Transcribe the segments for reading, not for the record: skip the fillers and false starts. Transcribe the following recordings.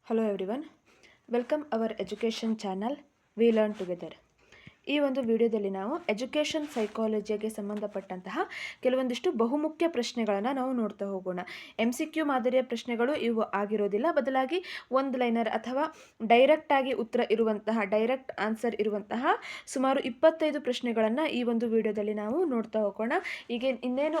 Hello everyone, welcome hour education channel we learn together. ಈ ಒಂದು ವಿಡಿಯೋದಲ್ಲಿ ನಾವು ಎಜುಕೇಷನ್ ಸೈಕಾಲಜಿಗೆ ಸಂಬಂಧಪಟ್ಟಂತಹ ಕೆಲವೊಂದಿಷ್ಟು ಬಹುಮುಖ್ಯ ಪ್ರಶ್ನೆಗಳನ್ನು ನಾವು ನೋಡ್ತಾ ಹೋಗೋಣ. MCQ ಮಾದರಿಯ ಪ್ರಶ್ನೆಗಳು ಇವು ಆಗಿರೋದಿಲ್ಲ, ಬದಲಾಗಿ ಒಂದು ಲೈನರ್ ಅಥವಾ ಡೈರೆಕ್ಟಾಗಿ ಉತ್ತರ ಇರುವಂತಹ ಡೈರೆಕ್ಟ್ ಆನ್ಸರ್ ಇರುವಂತಹ ಸುಮಾರು 25 ಪ್ರಶ್ನೆಗಳನ್ನು ಈ ಒಂದು ವಿಡಿಯೋದಲ್ಲಿ ನಾವು ನೋಡ್ತಾ ಹೋಗೋಣ. ಈಗ ಇನ್ನೇನು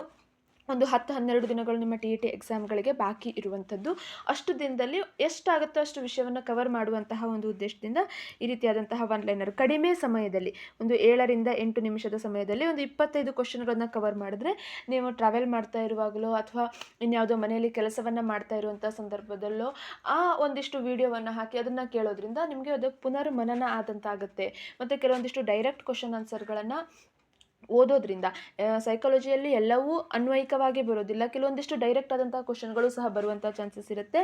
ಒಂದು 10-12 ದಿನಗಳು ನಿಮ್ಮ TET ಎಕ್ಸಾಮ್ಗಳಿಗೆ ಬಾಕಿ ಇರುವಂಥದ್ದು. ಅಷ್ಟು ದಿನದಲ್ಲಿ ಎಷ್ಟಾಗುತ್ತೋ ಅಷ್ಟು ವಿಷಯವನ್ನು ಕವರ್ ಮಾಡುವಂತಹ ಒಂದು ಉದ್ದೇಶದಿಂದ ಈ ರೀತಿಯಾದಂತಹ ಒನ್ ಲೈನರ್ ಕಡಿಮೆ ಸಮಯದಲ್ಲಿ ಒಂದು 7ರಿಂದ 8 ನಿಮಿಷದ ಸಮಯದಲ್ಲಿ ಒಂದು 25 ಕ್ವಶನ್ಗಳನ್ನು ಕವರ್ ಮಾಡಿದ್ರೆ ನೀವು ಟ್ರಾವೆಲ್ ಮಾಡ್ತಾ ಇರುವಾಗಲೋ ಅಥವಾ ಇನ್ಯಾವುದೋ ಮನೆಯಲ್ಲಿ ಕೆಲಸವನ್ನು ಮಾಡ್ತಾ ಇರುವಂಥ ಸಂದರ್ಭದಲ್ಲೋ ಆ ಒಂದಿಷ್ಟು ವಿಡಿಯೋವನ್ನು ಹಾಕಿ ಅದನ್ನು ಕೇಳೋದ್ರಿಂದ ನಿಮಗೆ ಅದು ಪುನರ್ ಮನನ ಆದಂತಾಗುತ್ತೆ. ಮತ್ತು ಕೆಲವೊಂದಿಷ್ಟು ಡೈರೆಕ್ಟ್ ಕ್ವಶನ್ ಆನ್ಸರ್ಗಳನ್ನು ಓದೋದ್ರಿಂದ ಸೈಕಾಲಜಿಯಲ್ಲಿ ಎಲ್ಲವೂ ಅನ್ವಯಿಕವಾಗಿ ಬರೋದಿಲ್ಲ, ಕೆಲವೊಂದಿಷ್ಟು ಡೈರೆಕ್ಟ್ ಆದಂತಹ ಕ್ವಶನ್ಗಳು ಸಹ ಬರುವಂಥ ಚಾನ್ಸಸ್ ಇರುತ್ತೆ.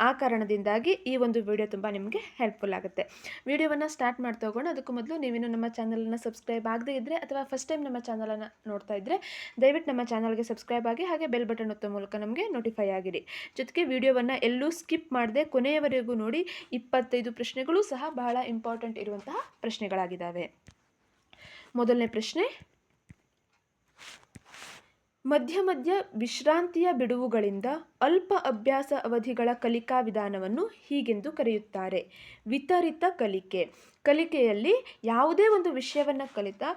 ಆ ಕಾರಣದಿಂದಾಗಿ ಈ ಒಂದು ವಿಡಿಯೋ ತುಂಬ ನಿಮಗೆ ಹೆಲ್ಪ್ಫುಲ್ ಆಗುತ್ತೆ. ವಿಡಿಯೋವನ್ನು ಸ್ಟಾರ್ಟ್ ಮಾಡ್ತಾ ಹೋಗೋಣ. ಅದಕ್ಕೂ ಮೊದಲು ನೀವೇನು ನಮ್ಮ ಚಾನಲನ್ನು ಸಬ್ಸ್ಕ್ರೈಬ್ ಆಗದೇ ಇದ್ದರೆ ಅಥವಾ ಫಸ್ಟ್ ಟೈಮ್ ನಮ್ಮ ಚಾನಲನ್ನು ನೋಡ್ತಾ ಇದ್ದರೆ ದಯವಿಟ್ಟು ನಮ್ಮ ಚಾನಲ್ಗೆ ಸಬ್ಸ್ಕ್ರೈಬ್ ಆಗಿ ಹಾಗೆ ಬೆಲ್ ಬಟನ್ ಒತ್ತೋ ಮೂಲಕ ನಮಗೆ ನೋಟಿಫೈ ಆಗಿರಿ. ಜೊತೆಗೆ ವಿಡಿಯೋವನ್ನು ಎಲ್ಲೂ ಸ್ಕಿಪ್ ಮಾಡದೆ ಕೊನೆಯವರೆಗೂ ನೋಡಿ. 25 ಪ್ರಶ್ನೆಗಳು ಸಹ ಬಹಳ ಇಂಪಾರ್ಟೆಂಟ್ ಇರುವಂತಹ ಪ್ರಶ್ನೆಗಳಾಗಿದ್ದಾವೆ. ಮೊದಲನೇ ಪ್ರಶ್ನೆ, ಮಧ್ಯ ಮಧ್ಯ ವಿಶ್ರಾಂತಿಯ ಬಿಡುವುಗಳಿಂದ ಅಲ್ಪ ಅಭ್ಯಾಸ ಅವಧಿಗಳ ಕಲಿಕಾ ವಿಧಾನವನ್ನು ಹೀಗೆಂದು ಕರೆಯುತ್ತಾರೆ: ವಿತರಿತ ಕಲಿಕೆ. ಕಲಿಕೆಯಲ್ಲಿ ಯಾವುದೇ ಒಂದು ವಿಷಯವನ್ನು ಕಲಿತಾ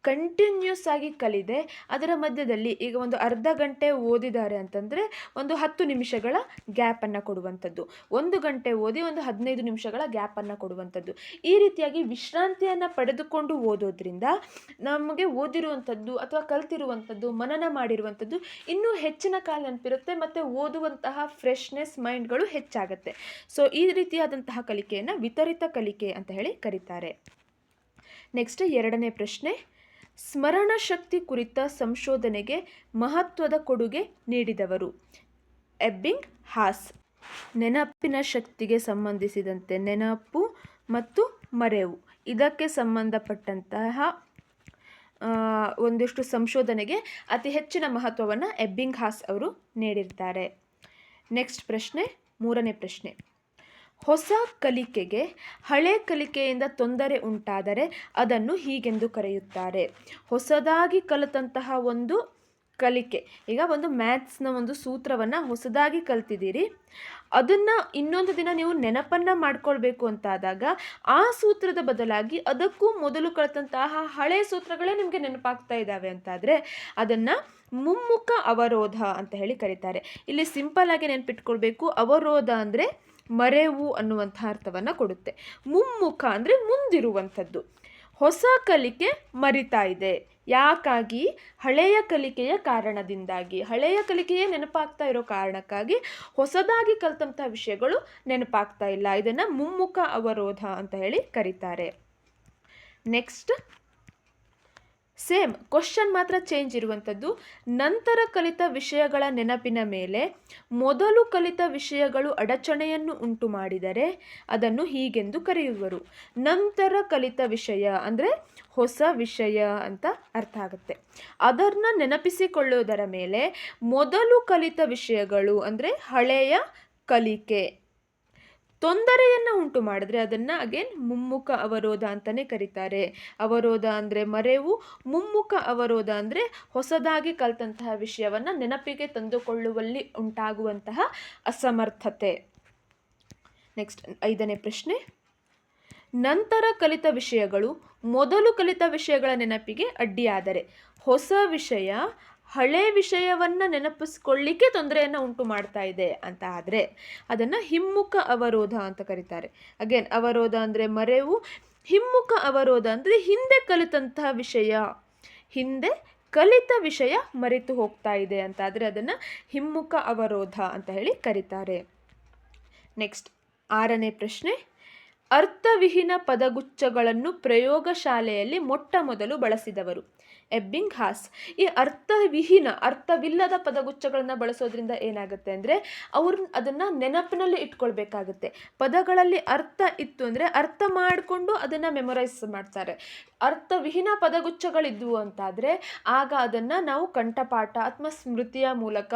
ಕಂಟಿನ್ಯೂಸ್ ಆಗಿ ಕಲಿದೆ ಅದರ ಮಧ್ಯದಲ್ಲಿ ಈಗ ಒಂದು ಅರ್ಧ ಗಂಟೆ ಓದಿದ್ದಾರೆ ಅಂತಂದರೆ ಒಂದು 10 ನಿಮಿಷಗಳ ಗ್ಯಾಪನ್ನು ಕೊಡುವಂಥದ್ದು, 1 ಗಂಟೆ ಓದಿ ಒಂದು 15 ನಿಮಿಷಗಳ ಗ್ಯಾಪನ್ನು ಕೊಡುವಂಥದ್ದು. ಈ ರೀತಿಯಾಗಿ ವಿಶ್ರಾಂತಿಯನ್ನು ಪಡೆದುಕೊಂಡು ಓದೋದ್ರಿಂದ ನಮಗೆ ಓದಿರುವಂಥದ್ದು ಅಥವಾ ಕಲ್ತಿರುವಂಥದ್ದು ಮನನ ಮಾಡಿರುವಂಥದ್ದು ಇನ್ನೂ ಹೆಚ್ಚಿನ ಕಾಲ ನೆನಪಿರುತ್ತೆ ಮತ್ತು ಓದುವಂತಹ ಫ್ರೆಶ್ನೆಸ್ ಮೈಂಡ್ಗಳು ಹೆಚ್ಚಾಗುತ್ತೆ. ಸೊ ಈ ರೀತಿಯಾದಂತಹ ಕಲಿಕೆಯನ್ನು ವಿತರಿತ ಕಲಿಕೆ ಅಂತ ಹೇಳಿ ಕರೀತಾರೆ. ನೆಕ್ಸ್ಟ್ ಎರಡನೇ ಪ್ರಶ್ನೆ, ಸ್ಮರಣ ಶಕ್ತಿ ಕುರಿತ ಸಂಶೋಧನೆಗೆ ಮಹತ್ವದ ಕೊಡುಗೆ ನೀಡಿದವರು: ಎಬ್ಬಿಂಗ್ ಹಾಸ್. ನೆನಪಿನ ಶಕ್ತಿಗೆ ಸಂಬಂಧಿಸಿದಂತೆ ನೆನಪು ಮತ್ತು ಮರೆವು ಇದಕ್ಕೆ ಸಂಬಂಧಪಟ್ಟಂತಹ ಒಂದಿಷ್ಟು ಸಂಶೋಧನೆಗೆ ಅತಿ ಹೆಚ್ಚಿನ ಮಹತ್ವವನ್ನು ಎಬ್ಬಿಂಗ್ ಹಾಸ್ ಅವರು ನೀಡಿರ್ತಾರೆ. ನೆಕ್ಸ್ಟ್ ಪ್ರಶ್ನೆ, ಮೂರನೇ ಪ್ರಶ್ನೆ, ಹೊಸ ಕಲಿಕೆಗೆ ಹಳೆ ಕಲಿಕೆಯಿಂದ ತೊಂದರೆ ಉಂಟಾದರೆ ಅದನ್ನು ಹೀಗೆಂದು ಕರೆಯುತ್ತಾರೆ: ಹೊಸದಾಗಿ ಕಲಿತಂತಹ ಒಂದು ಕಲಿಕೆ, ಈಗ ಒಂದು ಮ್ಯಾಥ್ಸ್ನ ಒಂದು ಸೂತ್ರವನ್ನು ಹೊಸದಾಗಿ ಕಲ್ತಿದ್ದೀರಿ, ಅದನ್ನು ಇನ್ನೊಂದು ದಿನ ನೀವು ನೆನಪನ್ನು ಮಾಡ್ಕೊಳ್ಬೇಕು ಅಂತಾದಾಗ ಆ ಸೂತ್ರದ ಬದಲಾಗಿ ಅದಕ್ಕೂ ಮೊದಲು ಕಲಿತಂತಹ ಹಳೆ ಸೂತ್ರಗಳೇ ನಿಮಗೆ ನೆನಪಾಗ್ತಾ ಇದ್ದಾವೆ ಅಂತಾದರೆ ಅದನ್ನು ಮುಮ್ಮುಖ ಅವರೋಧ ಅಂತ ಹೇಳಿ ಕರೀತಾರೆ. ಇಲ್ಲಿ ಸಿಂಪಲ್ ಆಗಿ ನೆನಪಿಟ್ಕೊಳ್ಬೇಕು, ಅವರೋಧ ಅಂದರೆ ಮರೆವು ಅನ್ನುವಂಥ ಅರ್ಥವನ್ನು ಕೊಡುತ್ತೆ. ಮುಮ್ಮುಖ ಅಂದರೆ ಮುಂದಿರುವಂಥದ್ದು. ಹೊಸ ಕಲಿಕೆ ಮರಿತಾ ಇದೆ, ಯಾಕಾಗಿ? ಹಳೆಯ ಕಲಿಕೆಯ ಕಾರಣದಿಂದಾಗಿ. ಹಳೆಯ ಕಲಿಕೆಯೇ ನೆನಪಾಗ್ತಾ ಇರೋ ಕಾರಣಕ್ಕಾಗಿ ಹೊಸದಾಗಿ ಕಲಿತಂಥ ವಿಷಯಗಳು ನೆನಪಾಗ್ತಾ ಇಲ್ಲ. ಇದನ್ನು ಮುಮ್ಮುಖ ಅವರೋಧ ಅಂತ ಹೇಳಿ ಕರೀತಾರೆ. ನೆಕ್ಸ್ಟ್ ಸೇಮ್ ಕ್ವಶನ್ ಮಾತ್ರ ಚೇಂಜ್ ಇರುವಂಥದ್ದು. ನಂತರ ಕಲಿತ ವಿಷಯಗಳ ನೆನಪಿನ ಮೇಲೆ ಮೊದಲು ಕಲಿತ ವಿಷಯಗಳು ಅಡಚಣೆಯನ್ನು ಉಂಟು ಮಾಡಿದರೆ ಅದನ್ನು ಹೀಗೆಂದು ಕರೆಯುವರು: ನಂತರ ಕಲಿತ ವಿಷಯ ಅಂದರೆ ಹೊಸ ವಿಷಯ ಅಂತ ಅರ್ಥ ಆಗುತ್ತೆ. ಅದನ್ನು ನೆನಪಿಸಿಕೊಳ್ಳುವುದರ ಮೇಲೆ ಮೊದಲು ಕಲಿತ ವಿಷಯಗಳು ಅಂದರೆ ಹಳೆಯ ಕಲಿಕೆ ತೊಂದರೆಯನ್ನು ಉಂಟು ಮಾಡಿದ್ರೆ ಅದನ್ನು ಅಗೇನ್ ಮುಮ್ಮುಖ ಅವರೋಧ ಅಂತಲೇ ಕರೀತಾರೆ. ಅವರೋಧ ಅಂದರೆ ಮರೆವು, ಮುಮ್ಮುಖ ಅವರೋಧ ಅಂದರೆ ಹೊಸದಾಗಿ ಕಲಿತಂತಹ ವಿಷಯವನ್ನು ನೆನಪಿಗೆ ತಂದುಕೊಳ್ಳುವಲ್ಲಿ ಉಂಟಾಗುವಂತಹ ಅಸಮರ್ಥತೆ. ನೆಕ್ಸ್ಟ್ ಐದನೇ ಪ್ರಶ್ನೆ, ನಂತರ ಕಲಿತ ವಿಷಯಗಳು ಮೊದಲು ಕಲಿತ ವಿಷಯಗಳ ನೆನಪಿಗೆ ಅಡ್ಡಿಯಾದರೆ ಹೊಸ ವಿಷಯ ಹಳೆ ವಿಷಯವನ್ನು ನೆನಪಿಸ್ಕೊಳ್ಳಿಕ್ಕೆ ತೊಂದರೆಯನ್ನು ಉಂಟು ಮಾಡ್ತಾ ಇದೆ ಅಂತ ಆದರೆ ಅದನ್ನು ಹಿಮ್ಮುಖ ಅವರೋಧ ಅಂತ ಕರೀತಾರೆ. ಅಗೇನ್ ಅವರೋಧ ಅಂದರೆ ಮರೆವು, ಹಿಮ್ಮುಖ ಅವರೋಧ ಅಂದರೆ ಹಿಂದೆ ಕಲಿತಂತಹ ವಿಷಯ ಮರೆತು ಹೋಗ್ತಾ ಇದೆ ಅಂತ ಆದರೆ ಅದನ್ನು ಹಿಮ್ಮುಖ ಅವರೋಧ ಅಂತ ಹೇಳಿ ಕರೀತಾರೆ. ನೆಕ್ಸ್ಟ್ ಆರನೇ ಪ್ರಶ್ನೆ, ಅರ್ಥವಿಹೀನ ಪದಗುಚ್ಛಗಳನ್ನು ಪ್ರಯೋಗಶಾಲೆಯಲ್ಲಿ ಮೊಟ್ಟ ಮೊದಲು ಬಳಸಿದವರು: ಎಬ್ಬಿಂಗ್ ಹಾಸ್. ಈ ಅರ್ಥವಿಲ್ಲದ ಪದಗುಚ್ಛಗಳನ್ನು ಬಳಸೋದ್ರಿಂದ ಏನಾಗುತ್ತೆ ಅಂದರೆ ಅವರು ಅದನ್ನು ನೆನಪಿನಲ್ಲಿ ಇಟ್ಕೊಳ್ಬೇಕಾಗುತ್ತೆ. ಪದಗಳಲ್ಲಿ ಅರ್ಥ ಇತ್ತು ಅಂದರೆ ಅರ್ಥ ಮಾಡಿಕೊಂಡು ಅದನ್ನು ಮೆಮೊರೈಸ್ ಮಾಡ್ತಾರೆ. ಅರ್ಥವಿಹೀನ ಪದಗುಚ್ಛಗಳಿದ್ವು ಅಂತಾದರೆ ಆಗ ಅದನ್ನು ನಾವು ಕಂಠಪಾಠ ಅಥವಾ ಸ್ಮೃತಿಯ ಮೂಲಕ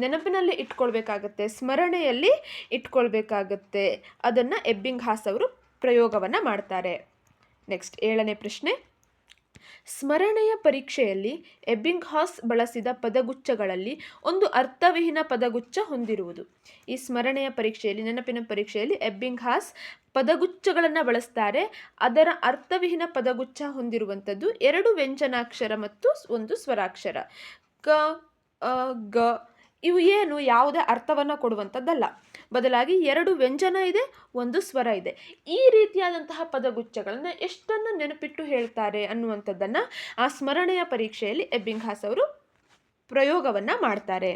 ನೆನಪಿನಲ್ಲಿ ಇಟ್ಕೊಳ್ಬೇಕಾಗತ್ತೆ, ಸ್ಮರಣೆಯಲ್ಲಿ ಇಟ್ಕೊಳ್ಬೇಕಾಗತ್ತೆ. ಅದನ್ನು ಎಬ್ಬಿಂಗ್ ಹಾಸ್ ಅವರು ಪ್ರಯೋಗವನ್ನು ಮಾಡ್ತಾರೆ. ನೆಕ್ಸ್ಟ್ 7ನೇ ಪ್ರಶ್ನೆ. ಸ್ಮರಣೆಯ ಪರೀಕ್ಷೆಯಲ್ಲಿ ಎಬ್ಬಿಂಗ್ ಹಾಸ್ ಬಳಸಿದ ಪದಗುಚ್ಛಗಳಲ್ಲಿ ಒಂದು ಅರ್ಥವಿಹೀನ ಪದಗುಚ್ಛ ಹೊಂದಿರುವುದು. ಈ ಸ್ಮರಣೆಯ ಪರೀಕ್ಷೆಯಲ್ಲಿ, ನೆನಪಿನ ಪರೀಕ್ಷೆಯಲ್ಲಿ ಎಬ್ಬಿಂಗ್ ಹಾಸ್ ಪದಗುಚ್ಛಗಳನ್ನು ಬಳಸ್ತಾರೆ. ಅದರ ಅರ್ಥವಿಹೀನ ಪದಗುಚ್ಛ ಹೊಂದಿರುವಂಥದ್ದು 2 ವ್ಯಂಜನಾಕ್ಷರ ಮತ್ತು 1 ಸ್ವರಾಕ್ಷರ. ಕ, ಅ, ಗ ಇವು ಏನು ಯಾವುದೇ ಅರ್ಥವನ್ನು ಕೊಡುವಂಥದ್ದಲ್ಲ, ಬದಲಾಗಿ 2 ವ್ಯಂಜನ ಇದೆ, 1 ಸ್ವರ ಇದೆ. ಈ ರೀತಿಯಾದಂತಹ ಪದಗುಚ್ಛಗಳನ್ನು ಎಷ್ಟನ್ನು ನೆನಪಿಟ್ಟು ಹೇಳ್ತಾರೆ ಅನ್ನುವಂಥದ್ದನ್ನು ಆ ಸ್ಮರಣೆಯ ಪರೀಕ್ಷೆಯಲ್ಲಿ ಎಬ್ಬಿಂಗ್ ಹಾಸ್ ಅವರು ಪ್ರಯೋಗವನ್ನು ಮಾಡ್ತಾರೆ.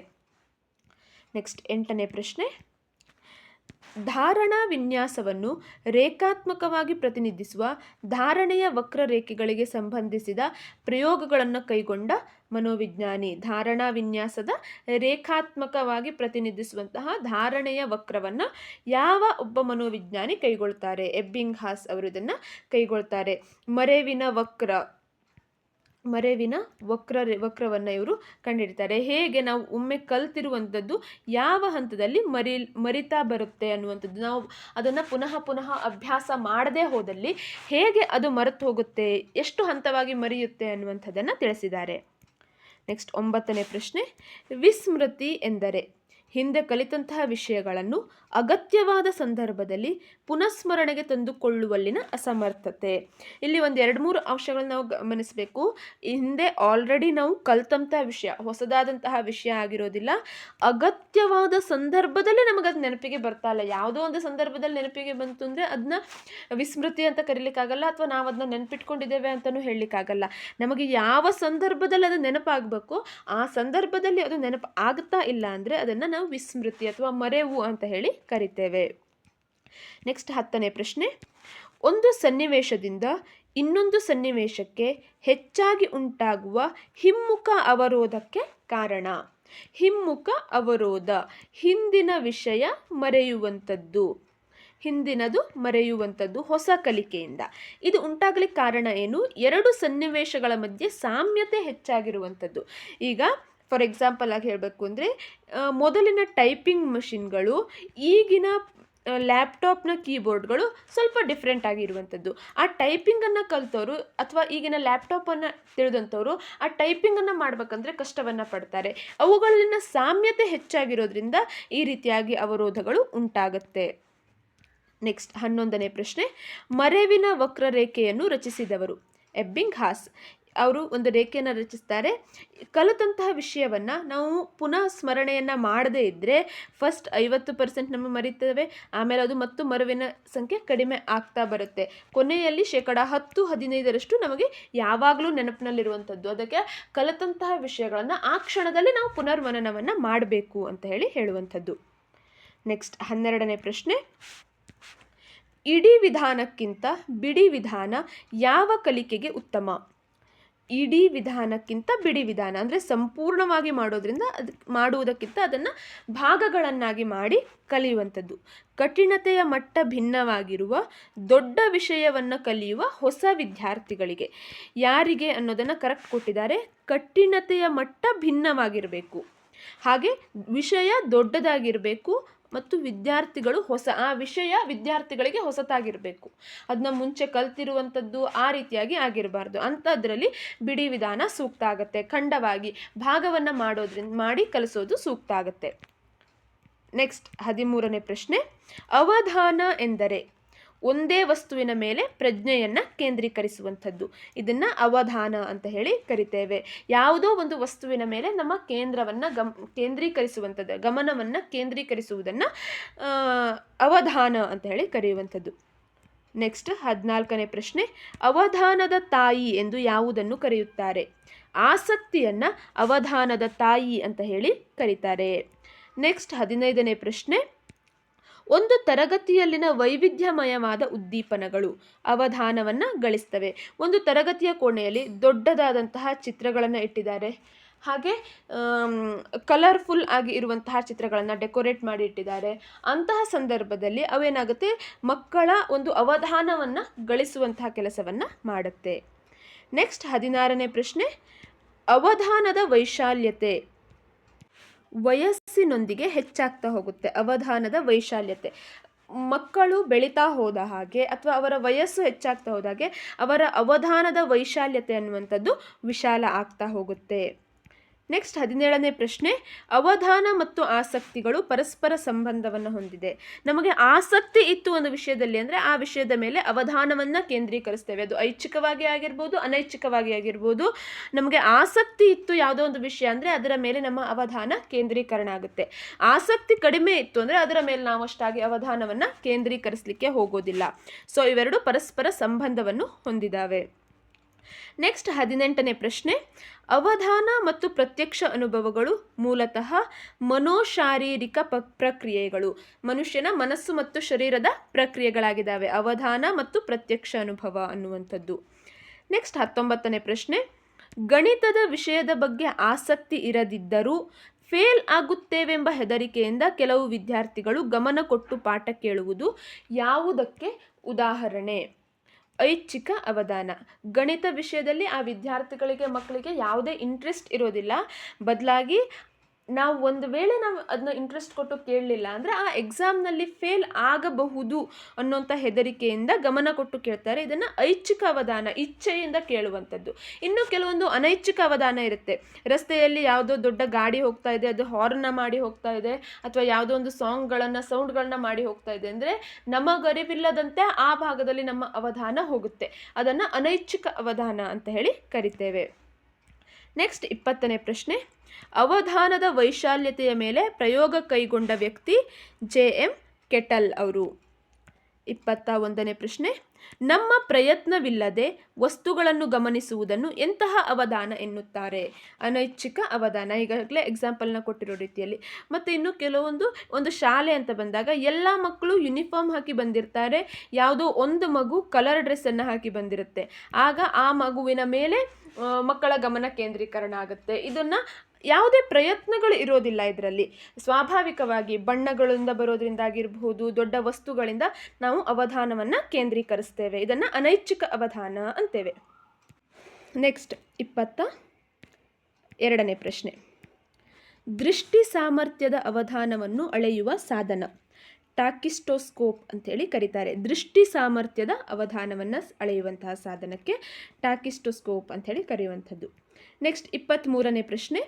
ನೆಕ್ಸ್ಟ್ 8ನೇ ಪ್ರಶ್ನೆ. ಧಾರಣಾ ವಿನ್ಯಾಸವನ್ನು ರೇಖಾತ್ಮಕವಾಗಿ ಪ್ರತಿನಿಧಿಸುವ ಧಾರಣೆಯ ವಕ್ರರೇಖೆಗಳಿಗೆ ಸಂಬಂಧಿಸಿದ ಪ್ರಯೋಗಗಳನ್ನು ಕೈಗೊಂಡ ಮನೋವಿಜ್ಞಾನಿ. ಧಾರಣಾ ವಿನ್ಯಾಸದ ರೇಖಾತ್ಮಕವಾಗಿ ಪ್ರತಿನಿಧಿಸುವಂತಹ ಧಾರಣೆಯ ವಕ್ರವನ್ನು ಯಾವ ಒಬ್ಬ ಮನೋವಿಜ್ಞಾನಿ ಕೈಗೊಳ್ತಾರೆ? ಎಬ್ಬಿಂಗ್ ಹಾಸ್ ಅವರು ಇದನ್ನು ಕೈಗೊಳ್ತಾರೆ. ಮರೆವಿನ ವಕ್ರವನ್ನು ಇವರು ಕಂಡುಹಿಡಿತಾರೆ. ಹೇಗೆ ನಾವು ಒಮ್ಮೆ ಕಲ್ತಿರುವಂಥದ್ದು ಯಾವ ಹಂತದಲ್ಲಿ ಮರಿತಾ ಬರುತ್ತೆ ಅನ್ನುವಂಥದ್ದು, ನಾವು ಅದನ್ನು ಪುನಃ ಅಭ್ಯಾಸ ಮಾಡದೇ ಹೋದಲ್ಲಿ ಹೇಗೆ ಅದು ಮರೆತು ಹೋಗುತ್ತೆ, ಎಷ್ಟು ಹಂತವಾಗಿ ಮರೆಯುತ್ತೆ ಅನ್ನುವಂಥದ್ದನ್ನು ತಿಳಿಸಿದ್ದಾರೆ. ನೆಕ್ಸ್ಟ್ 9ನೇ ಪ್ರಶ್ನೆ. ವಿಸ್ಮೃತಿ ಎಂದರೆ ಹಿಂದೆ ಕಲಿತಂತಹ ವಿಷಯಗಳನ್ನು ಅಗತ್ಯವಾದ ಸಂದರ್ಭದಲ್ಲಿ ಪುನಃಸ್ಮರಣೆಗೆ ತಂದುಕೊಳ್ಳುವಲ್ಲಿನ ಅಸಮರ್ಥತೆ. ಇಲ್ಲಿ ಒಂದು 2-3 ಅಂಶಗಳನ್ನ ನಾವು ಗಮನಿಸಬೇಕು. ಹಿಂದೆ ಆಲ್ರೆಡಿ ನಾವು ಕಲಿತಂತಹ ವಿಷಯ ಹೊಸದಾದಂತಹ ವಿಷಯ ಆಗಿರೋದಿಲ್ಲ. ಅಗತ್ಯವಾದ ಸಂದರ್ಭದಲ್ಲಿ ನಮಗದು ನೆನಪಿಗೆ ಬರ್ತಾ ಇಲ್ಲ. ಯಾವುದೋ ಒಂದು ಸಂದರ್ಭದಲ್ಲಿ ನೆನಪಿಗೆ ಬಂತು ಅಂದರೆ ಅದನ್ನ ವಿಸ್ಮೃತಿ ಅಂತ ಕರೀಲಿಕ್ಕಾಗಲ್ಲ, ಅಥವಾ ನಾವು ಅದನ್ನ ನೆನಪಿಟ್ಕೊಂಡಿದ್ದೇವೆ ಅಂತಲೂ ಹೇಳಲಿಕ್ಕಾಗಲ್ಲ. ನಮಗೆ ಯಾವ ಸಂದರ್ಭದಲ್ಲಿ ಅದು ನೆನಪಾಗಬೇಕು ಆ ಸಂದರ್ಭದಲ್ಲಿ ಅದು ನೆನಪು ಆಗ್ತಾ ಇಲ್ಲ ಅಂದರೆ ಅದನ್ನು ನಾವು ವಿಸ್ಮೃತಿ ಅಥವಾ ಮರೆವು ಅಂತ ಹೇಳಿ ಕರಿತೇವೆ. ನೆಕ್ಸ್ಟ್ 10ನೇ ಪ್ರಶ್ನೆ. ಒಂದು ಸನ್ನಿವೇಶದಿಂದ ಇನ್ನೊಂದು ಸನ್ನಿವೇಶಕ್ಕೆ ಹೆಚ್ಚಾಗಿ ಉಂಟಾಗುವ ಹಿಮ್ಮುಖ ಅವರೋಧಕ್ಕೆ ಕಾರಣ. ಹಿಮ್ಮುಖ ಅವರೋಧ ಹಿಂದಿನ ವಿಷಯ ಮರೆಯುವಂಥದ್ದು, ಹಿಂದಿನದು ಮರೆಯುವಂಥದ್ದು ಹೊಸ ಕಲಿಕೆಯಿಂದ. ಇದು ಉಂಟಾಗಲಿಕ್ಕೆ ಕಾರಣ ಏನು? 2 ಸನ್ನಿವೇಶಗಳ ಮಧ್ಯೆ ಸಾಮ್ಯತೆ ಹೆಚ್ಚಾಗಿರುವಂಥದ್ದು. ಈಗ ಫಾರ್ ಎಕ್ಸಾಂಪಲ್ ಆಗಿ ಹೇಳಬೇಕು ಅಂದರೆ, ಮೊದಲಿನ ಟೈಪಿಂಗ್ ಮಷಿನ್ಗಳು ಈಗಿನ ಲ್ಯಾಪ್ಟಾಪ್ನ ಕೀಬೋರ್ಡ್ಗಳು ಸ್ವಲ್ಪ ಡಿಫ್ರೆಂಟ್ ಆಗಿರುವಂಥದ್ದು. ಆ ಟೈಪಿಂಗನ್ನು ಕಲಿತವರು ಅಥವಾ ಈಗಿನ ಲ್ಯಾಪ್ಟಾಪನ್ನು ತಿಳಿದಂಥವರು ಆ ಟೈಪಿಂಗನ್ನು ಮಾಡಬೇಕಂದ್ರೆ ಕಷ್ಟವನ್ನು ಪಡ್ತಾರೆ. ಅವುಗಳಲ್ಲಿನ ಸಾಮ್ಯತೆ ಹೆಚ್ಚಾಗಿರೋದ್ರಿಂದ ಈ ರೀತಿಯಾಗಿ ಅವರೋಧಗಳು ಉಂಟಾಗುತ್ತೆ. ನೆಕ್ಸ್ಟ್ 11ನೇ ಪ್ರಶ್ನೆ. ಮರೆವಿನ ವಕ್ರರೇಖೆಯನ್ನು ರಚಿಸಿದವರು. ಎಬ್ಬಿಂಗ್ ಹಾಸ್ ಅವರು ಒಂದು ರೇಖೆಯನ್ನು ರಚಿಸ್ತಾರೆ. ಕಲಿತಂತಹ ವಿಷಯವನ್ನು ನಾವು ಪುನಃ ಸ್ಮರಣೆಯನ್ನು ಮಾಡದೇ ಇದ್ದರೆ ಫಸ್ಟ್ 50% ನಮ್ಮ ಮರಿತೇವೆ, ಆಮೇಲೆ ಅದು ಮತ್ತು ಮರುವಿನ ಸಂಖ್ಯೆ ಕಡಿಮೆ ಆಗ್ತಾ ಬರುತ್ತೆ. ಕೊನೆಯಲ್ಲಿ 10-15% ನಮಗೆ ಯಾವಾಗಲೂ ನೆನಪಿನಲ್ಲಿರುವಂಥದ್ದು. ಅದಕ್ಕೆ ಕಲಿತಂತಹ ವಿಷಯಗಳನ್ನು ಆ ಕ್ಷಣದಲ್ಲಿ ನಾವು ಪುನರ್ಮನನವನ್ನು ಮಾಡಬೇಕು ಅಂತ ಹೇಳುವಂಥದ್ದು. ನೆಕ್ಸ್ಟ್ 12ನೇ ಪ್ರಶ್ನೆ. ಇಡೀ ವಿಧಾನಕ್ಕಿಂತ ಬಿಡಿ ವಿಧಾನ ಯಾವ ಕಲಿಕೆಗೆ ಉತ್ತಮ? ಇಡೀ ವಿಧಾನಕ್ಕಿಂತ ಬಿಡಿ ವಿಧಾನ ಅಂದರೆ ಸಂಪೂರ್ಣವಾಗಿ ಮಾಡುವುದಕ್ಕಿಂತ ಅದನ್ನು ಭಾಗಗಳನ್ನಾಗಿ ಮಾಡಿ ಕಲಿಯುವಂಥದ್ದು. ಕಠಿಣತೆಯ ಮಟ್ಟ ಭಿನ್ನವಾಗಿರುವ ದೊಡ್ಡ ವಿಷಯವನ್ನು ಕಲಿಯುವ ಹೊಸ ವಿದ್ಯಾರ್ಥಿಗಳಿಗೆ. ಯಾರಿಗೆ ಅನ್ನೋದನ್ನು ಕರೆಕ್ಟ್ ಕೊಟ್ಟಿದ್ದಾರೆ. ಕಠಿಣತೆಯ ಮಟ್ಟ ಭಿನ್ನವಾಗಿರಬೇಕು, ಹಾಗೆ ವಿಷಯ ದೊಡ್ಡದಾಗಿರಬೇಕು ಮತ್ತು ವಿದ್ಯಾರ್ಥಿಗಳು ಆ ವಿಷಯ ವಿದ್ಯಾರ್ಥಿಗಳಿಗೆ ಹೊಸತಾಗಿರಬೇಕು. ಅದನ್ನ ಮುಂಚೆ ಕಲ್ತಿರುವಂಥದ್ದು ಆ ರೀತಿಯಾಗಿ ಆಗಿರಬಾರ್ದು. ಅಂಥದ್ರಲ್ಲಿ ಬಿಡಿ ವಿಧಾನ ಸೂಕ್ತ ಆಗುತ್ತೆ. ಖಂಡವಾಗಿ ಭಾಗವನ್ನು ಮಾಡಿ ಕಲಿಸೋದು ಸೂಕ್ತ ಆಗುತ್ತೆ. ನೆಕ್ಸ್ಟ್ 13ನೇ ಪ್ರಶ್ನೆ. ಅವಧಾನ ಎಂದರೆ ಒಂದೇ ವಸ್ತುವಿನ ಮೇಲೆ ಪ್ರಜ್ಞೆಯನ್ನು ಕೇಂದ್ರೀಕರಿಸುವಂಥದ್ದು. ಇದನ್ನು ಅವಧಾನ ಅಂತ ಹೇಳಿ ಕರಿತೇವೆ. ಯಾವುದೋ ಒಂದು ವಸ್ತುವಿನ ಮೇಲೆ ನಮ್ಮ ಕೇಂದ್ರವನ್ನು ಕೇಂದ್ರೀಕರಿಸುವಂಥದ್ದು, ಗಮನವನ್ನು ಕೇಂದ್ರೀಕರಿಸುವುದನ್ನು ಅವಧಾನ ಅಂತ ಹೇಳಿ ಕರೆಯುವಂಥದ್ದು. ನೆಕ್ಸ್ಟ್ 14ನೇ ಪ್ರಶ್ನೆ. ಅವಧಾನದ ತಾಯಿ ಎಂದು ಯಾವುದನ್ನು ಕರೆಯುತ್ತಾರೆ? ಆಸಕ್ತಿಯನ್ನು ಅವಧಾನದ ತಾಯಿ ಅಂತ ಹೇಳಿ ಕರೀತಾರೆ. ನೆಕ್ಸ್ಟ್ 15ನೇ ಪ್ರಶ್ನೆ. ಒಂದು ತರಗತಿಯಲ್ಲಿನ ವೈವಿಧ್ಯಮಯವಾದ ಉದ್ದೀಪನಗಳು ಅವಧಾನವನ್ನು ಗಳಿಸ್ತವೆ. ಒಂದು ತರಗತಿಯ ಕೋಣೆಯಲ್ಲಿ ದೊಡ್ಡದಾದಂತಹ ಚಿತ್ರಗಳನ್ನು ಇಟ್ಟಿದ್ದಾರೆ, ಹಾಗೆ ಕಲರ್ಫುಲ್ ಆಗಿ ಇರುವಂತಹ ಚಿತ್ರಗಳನ್ನು ಡೆಕೋರೇಟ್ ಮಾಡಿ ಇಟ್ಟಿದ್ದಾರೆ. ಅಂತಹ ಸಂದರ್ಭದಲ್ಲಿ ಅವೇನಾಗುತ್ತೆ, ಮಕ್ಕಳ ಒಂದು ಅವಧಾನವನ್ನು ಗಳಿಸುವಂತಹ ಕೆಲಸವನ್ನು ಮಾಡುತ್ತೆ. ನೆಕ್ಸ್ಟ್ 16ನೇ ಪ್ರಶ್ನೆ, ಅವಧಾನದ ವೈಶಾಲ್ಯತೆ ವಯಸ್ಸಿನೊಂದಿಗೆ ಹೆಚ್ಚಾಗ್ತಾ ಹೋಗುತ್ತೆ. ಅವಧಾನದ ವೈಶಾಲ್ಯತೆ ಮಕ್ಕಳು ಬೆಳೀತಾ ಹೋದ ಹಾಗೆ ಅಥವಾ ಅವರ ವಯಸ್ಸು ಹೆಚ್ಚಾಗ್ತಾ ಹೋದ ಹಾಗೆ ಅವರ ಅವಧಾನದ ವೈಶಾಲ್ಯತೆ ಅನ್ನುವಂಥದ್ದು ವಿಶಾಲ ಆಗ್ತಾ ಹೋಗುತ್ತೆ. ನೆಕ್ಸ್ಟ್ 17ನೇ ಪ್ರಶ್ನೆ, ಅವಧಾನ ಮತ್ತು ಆಸಕ್ತಿಗಳು ಪರಸ್ಪರ ಸಂಬಂಧವನ್ನು ಹೊಂದಿದೆ. ನಮಗೆ ಆಸಕ್ತಿ ಇತ್ತು ಒಂದು ವಿಷಯದಲ್ಲಿ ಅಂದರೆ ಆ ವಿಷಯದ ಮೇಲೆ ಅವಧಾನವನ್ನು ಕೇಂದ್ರೀಕರಿಸ್ತೇವೆ. ಅದು ಐಚ್ಛಿಕವಾಗಿ ಆಗಿರ್ಬೋದು, ಅನೈಚ್ಛಿಕವಾಗಿ ಆಗಿರ್ಬೋದು. ನಮಗೆ ಆಸಕ್ತಿ ಇತ್ತು ಯಾವುದೋ ಒಂದು ವಿಷಯ ಅಂದರೆ ಅದರ ಮೇಲೆ ನಮ್ಮ ಅವಧಾನ ಕೇಂದ್ರೀಕರಣ ಆಗುತ್ತೆ. ಆಸಕ್ತಿ ಕಡಿಮೆ ಇತ್ತು ಅಂದರೆ ಅದರ ಮೇಲೆ ನಾವು ಅಷ್ಟಾಗಿ ಅವಧಾನವನ್ನು ಕೇಂದ್ರೀಕರಿಸಲಿಕ್ಕೆ ಹೋಗೋದಿಲ್ಲ. ಸೊ ಇವೆರಡು ಪರಸ್ಪರ ಸಂಬಂಧವನ್ನು ಹೊಂದಿದ್ದಾವೆ. ನೆಕ್ಸ್ಟ್ 18ನೇ ಪ್ರಶ್ನೆ, ಅವಧಾನ ಮತ್ತು ಪ್ರತ್ಯಕ್ಷ ಅನುಭವಗಳು ಮೂಲತಃ ಮನೋಶಾರೀರಿಕ ಪ್ರಕ್ರಿಯೆಗಳು. ಮನುಷ್ಯನ ಮನಸ್ಸು ಮತ್ತು ಶರೀರದ ಪ್ರಕ್ರಿಯೆಗಳಾಗಿದ್ದಾವೆ ಅವಧಾನ ಮತ್ತು ಪ್ರತ್ಯಕ್ಷ ಅನುಭವ ಅನ್ನುವಂಥದ್ದು. ನೆಕ್ಸ್ಟ್ 19ನೇ ಪ್ರಶ್ನೆ, ಗಣಿತದ ವಿಷಯದ ಬಗ್ಗೆ ಆಸಕ್ತಿ ಇರದಿದ್ದರೂ ಫೇಲ್ ಆಗುತ್ತೇವೆಂಬ ಹೆದರಿಕೆಯಿಂದ ಕೆಲವು ವಿದ್ಯಾರ್ಥಿಗಳು ಗಮನ ಕೊಟ್ಟು ಪಾಠ ಕೇಳುವುದು ಯಾವುದಕ್ಕೆ ಉದಾಹರಣೆ? ಐಚ್ಛಿಕ ಅವಧಾನ. ಗಣಿತ ವಿಷಯದಲ್ಲಿ ಆ ವಿದ್ಯಾರ್ಥಿಗಳಿಗೆ ಮಕ್ಕಳಿಗೆ ಯಾವುದೇ ಇಂಟ್ರೆಸ್ಟ್ ಇರೋದಿಲ್ಲ, ಬದಲಾಗಿ ನಾವು ಒಂದು ವೇಳೆ ನಾವು ಅದನ್ನ ಇಂಟ್ರೆಸ್ಟ್ ಕೊಟ್ಟು ಕೇಳಲಿಲ್ಲ ಅಂದರೆ ಆ ಎಕ್ಸಾಮ್ನಲ್ಲಿ ಫೇಲ್ ಆಗಬಹುದು ಅನ್ನೋಂಥ ಹೆದರಿಕೆಯಿಂದ ಗಮನ ಕೊಟ್ಟು ಕೇಳ್ತಾರೆ. ಇದನ್ನು ಐಚ್ಛಿಕ ಅವಧಾನ, ಇಚ್ಛೆಯಿಂದ ಕೇಳುವಂಥದ್ದು. ಇನ್ನು ಕೆಲವೊಂದು ಅನೈಚ್ಛಿಕ ಅವಧಾನ ಇರುತ್ತೆ. ರಸ್ತೆಯಲ್ಲಿ ಯಾವುದೋ ದೊಡ್ಡ ಗಾಡಿ ಹೋಗ್ತಾ ಇದೆ, ಅದು ಹಾರ್ನ್ನ ಮಾಡಿ ಹೋಗ್ತಾ ಇದೆ, ಅಥವಾ ಯಾವುದೋ ಒಂದು ಸೌಂಡ್ಗಳನ್ನ ಮಾಡಿ ಹೋಗ್ತಾ ಇದೆ ಅಂದರೆ ನಮಗರಿವಿಲ್ಲದಂತೆ ಆ ಭಾಗದಲ್ಲಿ ನಮ್ಮ ಅವಧಾನ ಹೋಗುತ್ತೆ. ಅದನ್ನು ಅನೈಚ್ಛಿಕ ಅವಧಾನ ಅಂತ ಹೇಳಿ ಕರಿತೇವೆ. ನೆಕ್ಸ್ಟ್ 20ನೇ ಪ್ರಶ್ನೆ, ಅವಧಾನದ ವೈಶಾಲ್ಯತೆಯ ಮೇಲೆ ಪ್ರಯೋಗ ಕೈಗೊಂಡ ವ್ಯಕ್ತಿ JM ಕೆಟಲ್ ಅವರು. 21ನೇ ಪ್ರಶ್ನೆ, ನಮ್ಮ ಪ್ರಯತ್ನವಿಲ್ಲದೆ ವಸ್ತುಗಳನ್ನು ಗಮನಿಸುವುದನ್ನು ಎಂತಹ ಅವಧಾನ ಎನ್ನುತ್ತಾರೆ? ಅನೈಚ್ಛಿಕ ಅವಧಾನ. ಈಗಾಗಲೇ ಎಕ್ಸಾಂಪಲ್ನ ಕೊಟ್ಟಿರೋ ರೀತಿಯಲ್ಲಿ. ಮತ್ತು ಇನ್ನು ಒಂದು ಶಾಲೆ ಅಂತ ಬಂದಾಗ ಎಲ್ಲ ಮಕ್ಕಳು ಯೂನಿಫಾರ್ಮ್ ಹಾಕಿ ಬಂದಿರ್ತಾರೆ, ಯಾವುದೋ ಒಂದು ಮಗು ಕಲರ್ ಡ್ರೆಸ್ಸನ್ನು ಹಾಕಿ ಬಂದಿರುತ್ತೆ. ಆಗ ಆ ಮಗುವಿನ ಮೇಲೆ ಮಕ್ಕಳ ಗಮನ ಕೇಂದ್ರೀಕರಣ ಆಗುತ್ತೆ. ಇದನ್ನು ಯಾವುದೇ ಪ್ರಯತ್ನಗಳು ಇರೋದಿಲ್ಲ ಇದರಲ್ಲಿ. ಸ್ವಾಭಾವಿಕವಾಗಿ ಬಣ್ಣಗಳಿಂದ ಬರೋದ್ರಿಂದಾಗಿರ್ಬೋದು, ದೊಡ್ಡ ವಸ್ತುಗಳಿಂದ ನಾವು ಅವಧಾನವನ್ನು ಕೇಂದ್ರೀಕರಿಸ್ತೇವೆ. ಇದನ್ನು ಅನೈಚ್ಛಿಕ ಅವಧಾನ ಅಂತೇವೆ. ನೆಕ್ಸ್ಟ್ 22ನೇ ಪ್ರಶ್ನೆ, ದೃಷ್ಟಿ ಸಾಮರ್ಥ್ಯದ ಅವಧಾನವನ್ನು ಅಳೆಯುವ ಸಾಧನ ಟಾಕಿಸ್ಟೋಸ್ಕೋಪ್ ಅಂತೇಳಿ ಕರೀತಾರೆ. ದೃಷ್ಟಿ ಸಾಮರ್ಥ್ಯದ ಅವಧಾನವನ್ನು ಅಳೆಯುವಂತಹ ಸಾಧನಕ್ಕೆ ಟಾಕಿಸ್ಟೋಸ್ಕೋಪ್ ಅಂಥೇಳಿ ಕರೆಯುವಂಥದ್ದು. ನೆಕ್ಸ್ಟ್ 23ನೇ ಪ್ರಶ್ನೆ,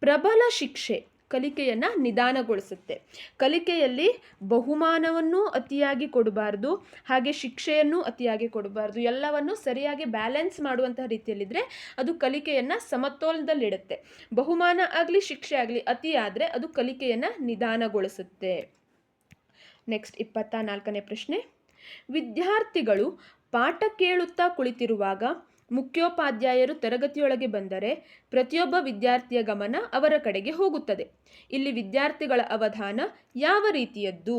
ಪ್ರಬಲ ಶಿಕ್ಷೆ ಕಲಿಕೆಯನ್ನು ನಿಧಾನಗೊಳಿಸುತ್ತೆ. ಕಲಿಕೆಯಲ್ಲಿ ಬಹುಮಾನವನ್ನು ಅತಿಯಾಗಿ ಕೊಡಬಾರ್ದು, ಹಾಗೆ ಶಿಕ್ಷೆಯನ್ನು ಅತಿಯಾಗಿ ಕೊಡಬಾರ್ದು. ಎಲ್ಲವನ್ನು ಸರಿಯಾಗಿ ಬ್ಯಾಲೆನ್ಸ್ ಮಾಡುವಂತಹ ರೀತಿಯಲ್ಲಿದ್ದರೆ ಅದು ಕಲಿಕೆಯನ್ನು ಸಮತೋಲನದಲ್ಲಿಡುತ್ತೆ. ಬಹುಮಾನ ಆಗಲಿ ಶಿಕ್ಷೆ ಆಗಲಿ ಅತಿಯಾದರೆ ಅದು ಕಲಿಕೆಯನ್ನು ನಿಧಾನಗೊಳಿಸುತ್ತೆ. ನೆಕ್ಸ್ಟ್ 24ನೇ ಪ್ರಶ್ನೆ, ವಿದ್ಯಾರ್ಥಿಗಳು ಪಾಠ ಕೇಳುತ್ತಾ ಕುಳಿತಿರುವಾಗ ಮುಖ್ಯೋಪಾಧ್ಯಾಯರು ತರಗತಿಯೊಳಗೆ ಬಂದರೆ ಪ್ರತಿಯೊಬ್ಬ ವಿದ್ಯಾರ್ಥಿಯ ಗಮನ ಅವರ ಕಡೆಗೆ ಹೋಗುತ್ತದೆ. ಇಲ್ಲಿ ವಿದ್ಯಾರ್ಥಿಗಳ ಅವಧಾನ ಯಾವ ರೀತಿಯದ್ದು?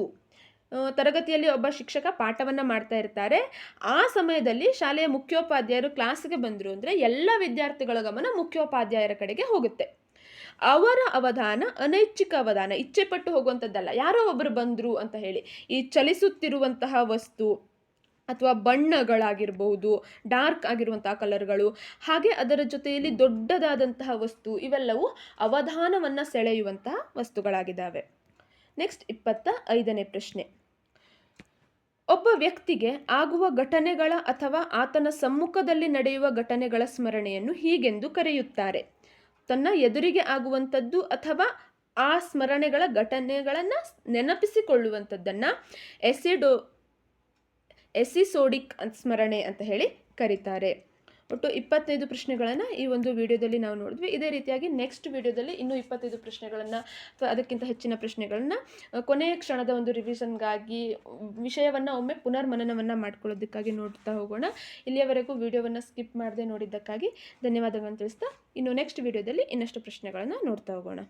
ತರಗತಿಯಲ್ಲಿ ಒಬ್ಬ ಶಿಕ್ಷಕ ಪಾಠವನ್ನು ಮಾಡ್ತಾ ಇರ್ತಾರೆ. ಆ ಸಮಯದಲ್ಲಿ ಶಾಲೆಯ ಮುಖ್ಯೋಪಾಧ್ಯಾಯರು ಕ್ಲಾಸ್ಗೆ ಬಂದರು ಅಂದರೆ ಎಲ್ಲ ವಿದ್ಯಾರ್ಥಿಗಳ ಗಮನ ಮುಖ್ಯೋಪಾಧ್ಯಾಯರ ಕಡೆಗೆ ಹೋಗುತ್ತೆ. ಅವರ ಅವಧಾನ ಅನೈಚ್ಛಿಕ ಅವಧಾನ, ಇಚ್ಛೆ ಪಟ್ಟು ಹೋಗುವಂಥದ್ದಲ್ಲ. ಯಾರೋ ಒಬ್ಬರು ಬಂದರು ಅಂತ ಹೇಳಿ ಈ ಚಲಿಸುತ್ತಿರುವಂತಹ ವಸ್ತು ಅಥವಾ ಬಣ್ಣಗಳಾಗಿರ್ಬಹುದು, ಡಾರ್ಕ್ ಆಗಿರುವಂತಹ ಕಲರ್ಗಳು, ಹಾಗೆ ಅದರ ಜೊತೆಯಲ್ಲಿ ದೊಡ್ಡದಾದಂತಹ ವಸ್ತು, ಇವೆಲ್ಲವೂ ಅವಧಾನವನ್ನು ಸೆಳೆಯುವಂತಹ ವಸ್ತುಗಳಾಗಿದ್ದಾವೆ. ನೆಕ್ಸ್ಟ್ 25ನೇ ಪ್ರಶ್ನೆ, ಒಬ್ಬ ವ್ಯಕ್ತಿಗೆ ಆಗುವ ಘಟನೆಗಳ ಅಥವಾ ಆತನ ಸಮ್ಮುಖದಲ್ಲಿ ನಡೆಯುವ ಘಟನೆಗಳ ಸ್ಮರಣೆಯನ್ನು ಹೀಗೆಂದು ಕರೆಯುತ್ತಾರೆ. ತನ್ನ ಎದುರಿಗೆ ಆಗುವಂಥದ್ದು ಅಥವಾ ಆ ಸ್ಮರಣೆಗಳ ಘಟನೆಗಳನ್ನು ನೆನಪಿಸಿಕೊಳ್ಳುವಂಥದ್ದನ್ನು ಎಸಿಸೋಡಿಕ್ ಸ್ಮರಣೆ ಅಂತ ಹೇಳಿ ಕರೀತಾರೆ. ಒಟ್ಟು 25 ಪ್ರಶ್ನೆಗಳನ್ನು ಈ ಒಂದು ವಿಡಿಯೋದಲ್ಲಿ ನಾವು ನೋಡಿದ್ವಿ. ಇದೇ ರೀತಿಯಾಗಿ ನೆಕ್ಸ್ಟ್ ವಿಡಿಯೋದಲ್ಲಿ ಇನ್ನೂ 25 ಪ್ರಶ್ನೆಗಳನ್ನು ಅಥವಾ ಅದಕ್ಕಿಂತ ಹೆಚ್ಚಿನ ಪ್ರಶ್ನೆಗಳನ್ನು ಕೊನೆಯ ಕ್ಷಣದ ಒಂದು ರಿವಿಷನ್ಗಾಗಿ ವಿಷಯವನ್ನು ಒಮ್ಮೆ ಪುನರ್ಮನನವನ್ನು ಮಾಡ್ಕೊಳ್ಳೋದಕ್ಕಾಗಿ ನೋಡ್ತಾ ಹೋಗೋಣ. ಇಲ್ಲಿಯವರೆಗೂ ವಿಡಿಯೋವನ್ನು ಸ್ಕಿಪ್ ಮಾಡದೆ ನೋಡಿದ್ದಕ್ಕಾಗಿ ಧನ್ಯವಾದಗಳನ್ನು ತಿಳಿಸ್ತಾ ಇನ್ನು ನೆಕ್ಸ್ಟ್ ವಿಡಿಯೋದಲ್ಲಿ ಇನ್ನಷ್ಟು ಪ್ರಶ್ನೆಗಳನ್ನು ನೋಡ್ತಾ ಹೋಗೋಣ.